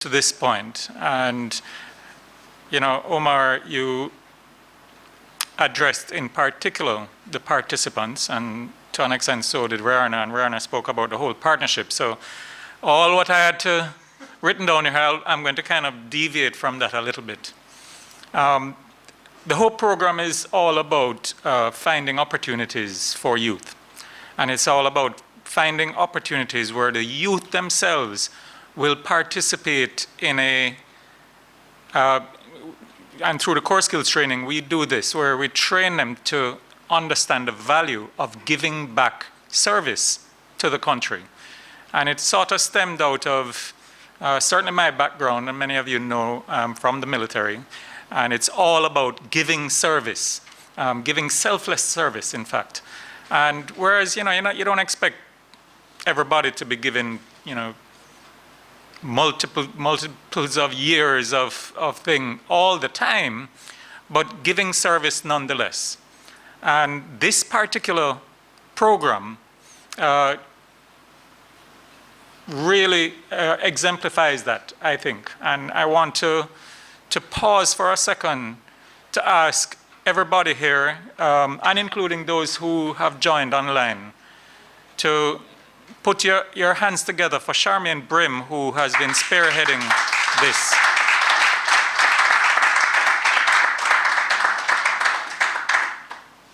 to this point. And, you know, Omar, you addressed in particular the participants, and to an extent so did Rihanna, and Rihanna spoke about the whole partnership. So all what I had to written down here, I'm going to kind of deviate from that a little bit. The whole program is all about finding opportunities for youth. And it's all about finding opportunities where the youth themselves will participate in and through the core skills training, we do this, where we train them to understand the value of giving back service to the country. And it sort of stemmed out of certainly my background, and many of you know from the military, and it's all about giving service, giving selfless service, in fact. And whereas, you know, you don't expect everybody to be given, you know, multiples of years of thing all the time, but giving service nonetheless. And this particular program really exemplifies that, I think. And I want to pause for a second to ask everybody here, and including those who have joined online, to put your hands together for Charmaine Brim, who has been spearheading this.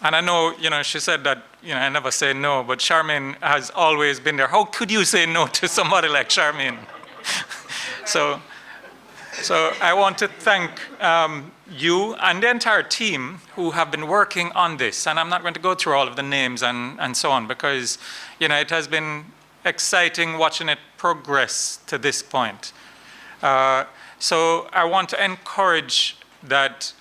And I know, you know, she said that, you know, I never say no, but Charmaine has always been there. How could you say no to somebody like Charmaine? So I want to thank you and the entire team who have been working on this. And I'm not going to go through all of the names and so on, because, you know, it has been exciting watching it progress to this point. So I want to encourage that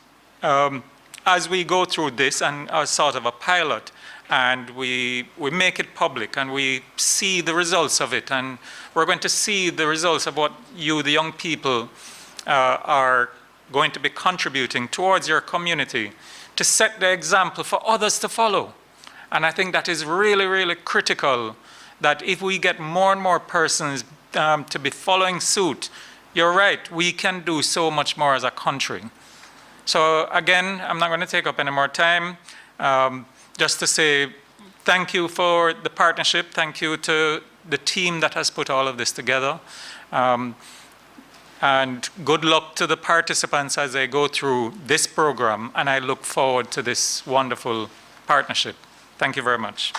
as we go through this and as sort of a pilot, and we make it public and we see the results of it, and we're going to see the results of what you, the young people, are going to be contributing towards your community to set the example for others to follow. And I think that is really, really critical, that if we get more and more persons to be following suit, you're right, we can do so much more as a country. So again, I'm not going to take up any more time. Just to say thank you for the partnership. Thank you to the team that has put all of this together. And good luck to the participants as they go through this program. And I look forward to this wonderful partnership. Thank you very much.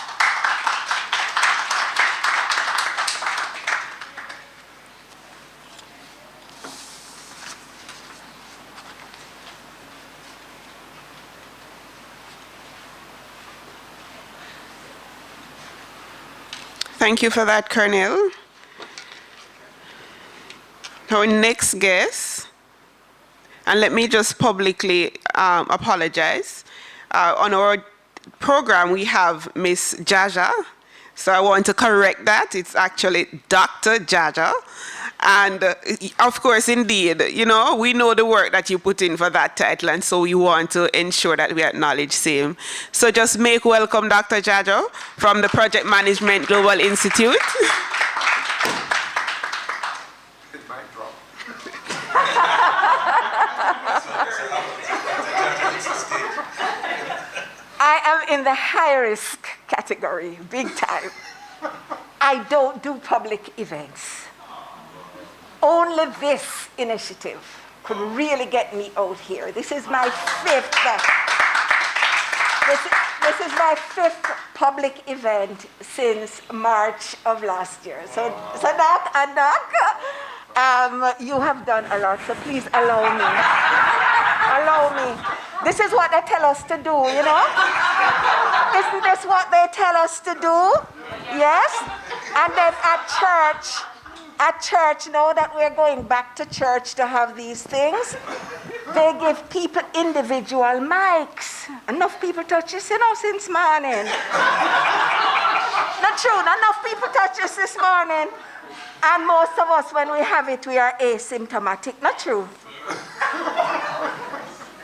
Thank you for that, Colonel. Our next guest, and let me just publicly apologize. On our program, we have Miss Jaja, so I want to correct that. It's actually Dr. Jaja. And of course, indeed, you know, we know the work that you put in for that title, and so we want to ensure that we acknowledge same. So just make welcome Dr. Jaja from the Project Management Global Institute. I am in the high risk category, big time. I don't do public events. Only this initiative could really get me out here. This is my fifth. This is my fifth public event since March of last year. So Doc and Doc, you have done a lot. So please allow me. Allow me. This is what they tell us to do, you know? Isn't this what they tell us to do? Yes? And then at church, now that we're going back to church to have these things, they give people individual mics. Enough people touch us, you know, since morning. Not true, not enough people touch us this morning. And most of us, when we have it, we are asymptomatic. Not true.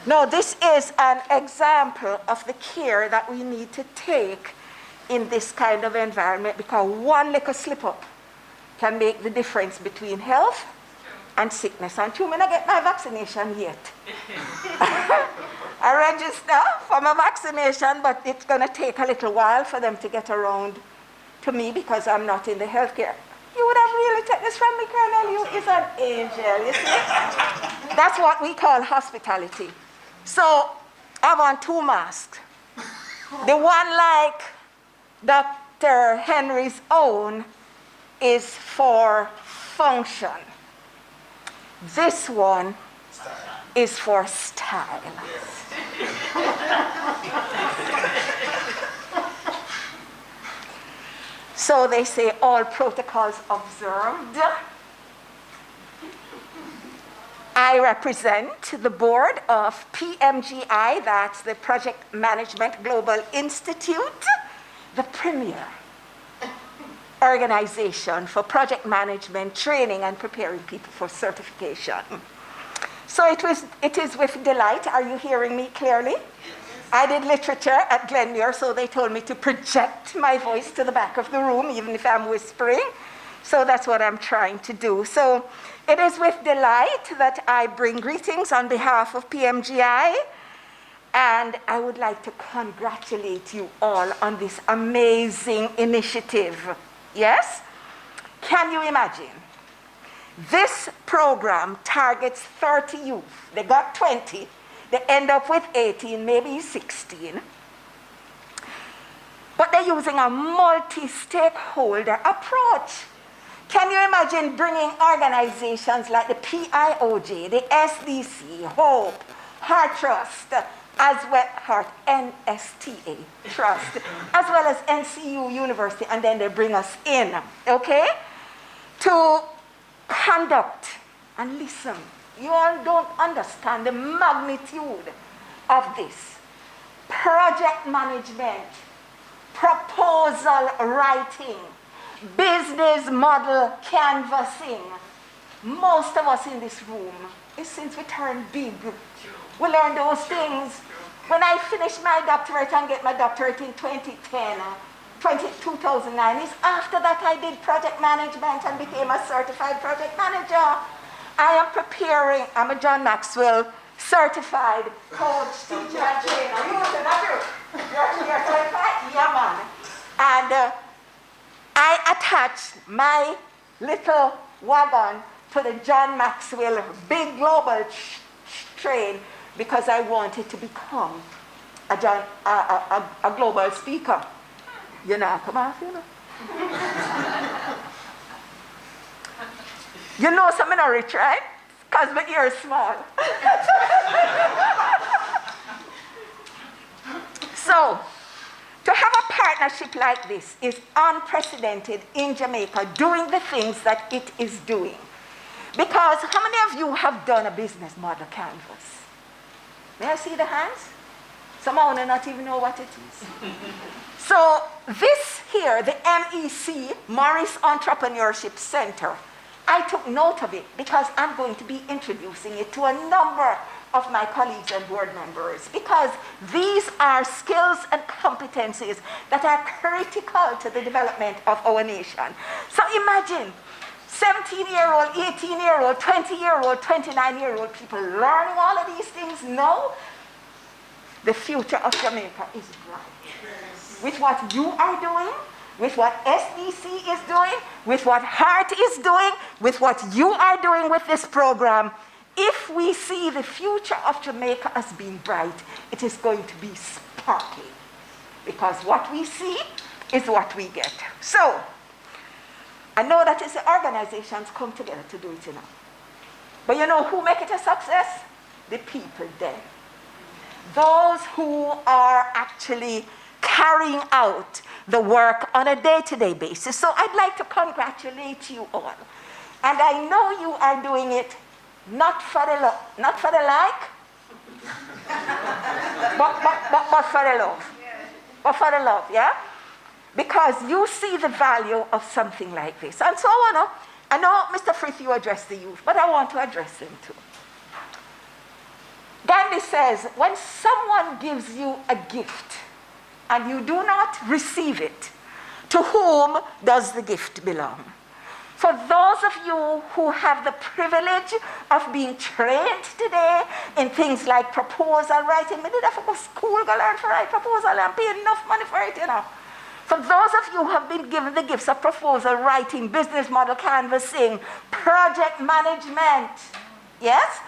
No, this is an example of the care that we need to take in this kind of environment, because one little slip up can make the difference between health and sickness. And two, I not get my vaccination yet. I register for my vaccination, but it's going to take a little while for them to get around to me because I'm not in the healthcare. You would have really taken this from me, Colonel. You is an angel, you see? That's what we call hospitality. So I'm on two masks. The one like Dr. Henry's own is for function. This one is for style. So they say all protocols observed. I represent the board of PMGI, that's the Project Management Global Institute, the premier organization for project management, training, and preparing people for certification. So it is with delight. Are you hearing me clearly? I did literature at Glenmuir, so they told me to project my voice to the back of the room, even if I'm whispering. So that's what I'm trying to do. So it is with delight that I bring greetings on behalf of PMGI, and I would like to congratulate you all on this amazing initiative. Yes? Can you imagine? This program targets 30 youth. They got 20. They end up with 18, maybe 16. But they're using a multi-stakeholder approach. Can you imagine bringing organizations like the PIOJ, the SDC, HOPE, Heart Trust, as well Heart NSTA Trust, as well as NCU University, and then they bring us in, okay, to conduct and listen. You all don't understand the magnitude of this. Project management, proposal writing, business model canvassing. Most of us in this room, is since we turned big, we learned those things. When I finished my doctorate and get my doctorate in 2010, 2009, is after that I did project management and became a certified project manager. I am preparing, I'm a John Maxwell certified coach, teacher, and trainer. You're certified? Yeah, man. And I attached my little wagon to the John Maxwell big global train because I wanted to become a global speaker. You know, come on, you know. You know something not rich, right? Because my ear is small. So, to have a partnership like this is unprecedented in Jamaica, doing the things that it is doing. Because how many of you have done a business model canvas? May I see the hands? Some of you not even know what it is. So this here, the MEC, Morris Entrepreneurship Center, I took note of it because I'm going to be introducing it to a number of my colleagues and board members because these are skills and competencies that are critical to the development of our nation. So imagine 17-year-old, 18-year-old, 20-year-old, 29-year-old people learning all of these things. No, the future of Jamaica is bright. With what you are doing, with what SDC is doing, with what Heart is doing, with what you are doing with this program, if we see the future of Jamaica as being bright, it is going to be sparkling. Because what we see is what we get. So, I know that it's the organizations come together to do it, you know. But you know who make it a success? The people then. Those who are actually carrying out the work on a day-to-day basis. So I'd like to congratulate you all. And I know you are doing it not for the like, but for the love. But for the love, yeah? Because you see the value of something like this. And so I know Mr. Frith, you address the youth, but I want to address them too. Gandhi says, when someone gives you a gift, and you do not receive it, to whom does the gift belong? For those of you who have the privilege of being trained today in things like proposal writing, we did have to go to school to learn to write proposal and pay enough money for it, you know. For those of you who have been given the gifts of proposal writing, business model canvassing, project management, yes?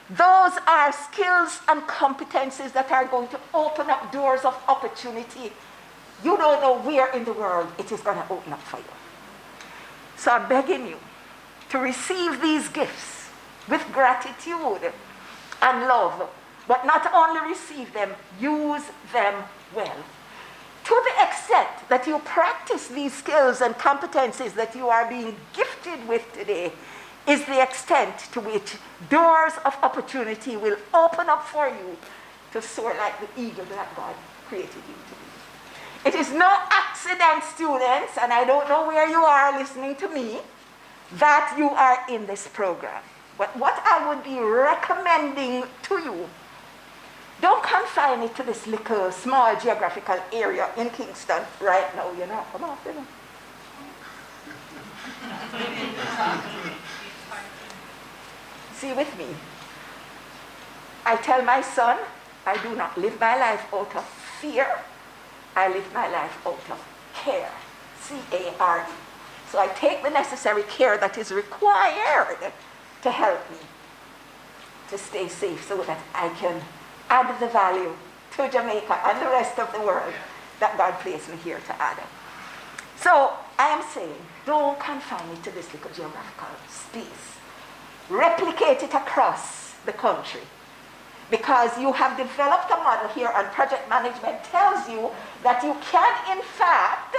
Those are skills and competencies that are going to open up doors of opportunity. You don't know where in the world it is going to open up for you. So I'm begging you to receive these gifts with gratitude and love, but not only receive them, use them well. To the extent that you practice these skills and competencies that you are being gifted with today is the extent to which doors of opportunity will open up for you to soar like the eagle that God created you to be. It is no accident, students, and I don't know where you are listening to me, that you are in this program. But what I would be recommending to you, don't confine it to this little small geographical area in Kingston right now, you know. Come on, you know. See with me. I tell my son, I do not live my life out of fear. I live my life out of care, C-A-R-E. So I take the necessary care that is required to help me to stay safe so that I can add the value to Jamaica and the rest of the world that God placed me here to add. So I am saying, don't confine it to this little geographical space. Replicate it across the country. Because you have developed a model here, and project management tells you that you can, in fact,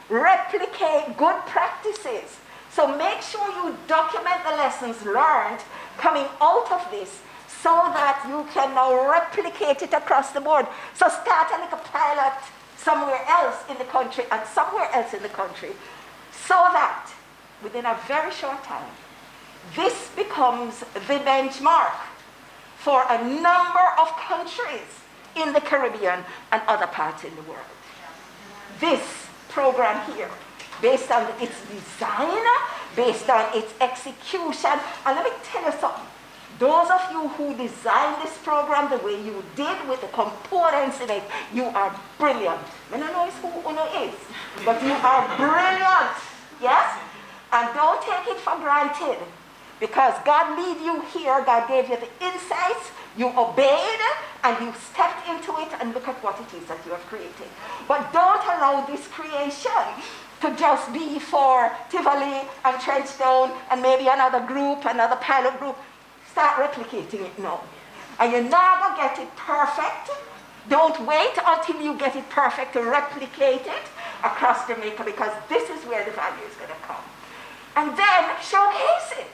replicate good practices. So make sure you document the lessons learned coming out of this so that you can now replicate it across the board. So start a little pilot somewhere else in the country and somewhere else in the country so that within a very short time, this becomes the benchmark for a number of countries in the Caribbean and other parts in the world. This program here, based on its design, based on its execution, and let me tell you something, those of you who designed this program the way you did with the components in it, you are brilliant. I don't know who Uno is, but you are brilliant, yes? And don't take it for granted. Because God lead you here, God gave you the insights, you obeyed, and you stepped into it, and look at what it is that you have created. But don't allow this creation to just be for Tivoli and Trenchtown and maybe another group, another pilot group. Start replicating it now. And you're not going to get it perfect. Don't wait until you get it perfect to replicate it across Jamaica, because this is where the value is going to come. And then showcase it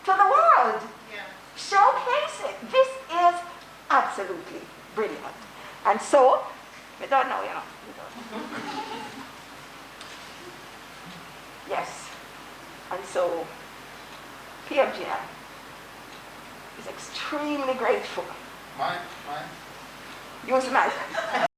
to the world. Yeah. Showcase it. This is absolutely brilliant. And so, we don't know, you know. We don't know. Yes. And so, PMGI is extremely grateful. Mine. Use the mic.